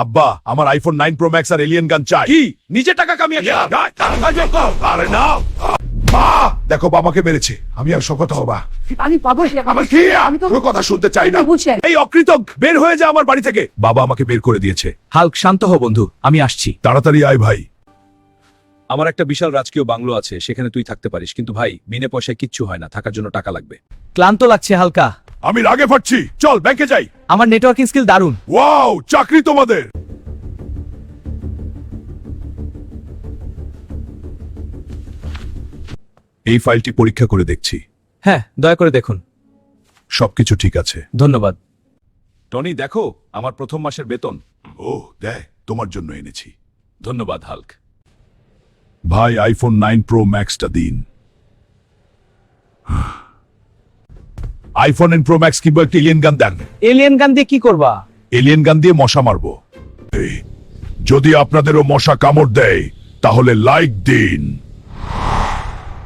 আব্বা আমার iPhone 9 pro max আর alien গান চাই। কি নিজে টাকা কামিয়ে আরে না মা, দেখো বাবাকে মেরেছে, আমি আর শকত হবা। আমি পাবো সে আমার কি আমি তো কথা শুনতে চাই না। বুঝছেন এই অকৃতজ্ঞ বের হয়ে যা আমার বাড়ি থেকে। বাবা আমাকে বের করে দিয়েছে। হাল্ক শান্ত হও বন্ধু, আমি আসছি। তাড়াতাড়ি আয় ভাই। আমার একটা বিশাল রাজকীয় বাংলো আছে, সেখানে তুই থাকতে পারিস, কিন্তু ভাই বিনা পয়সায় কিচ্ছু হয় না, থাকার জন্য টাকা লাগবে। ক্লান্ত লাগছে হালকা, আমি রাগে ফাটছি, চল ব্যাংকে যাই। আমার নেটওয়ার্কিং স্কিল দারুণ। ওয়াও, চাকরি তোমাদের। এই ফাইলটি পরীক্ষা করে দেখছি। হ্যাঁ, দয়া করে দেখুন। সবকিছু ঠিক আছে। ধন্যবাদ। টনি দেখো আমার প্রথম মাসের বেতন। ও দেখ, তোমার জন্য এনেছি। ধন্যবাদ হাল্ক। ভাই আইফোন 9 প্রো ম্যাক্সটা দিন। আইফোন 9 প্রো ম্যাক্স কিংবা একটা এলিয়েন গান দেন। এলিয়েন গান দিয়ে কি করবা? এলিয়েন গান দিয়ে মশা মারবো। এই, যদি আপনাদেরও মশা কামড় দেয় তাহলে লাইক দিন।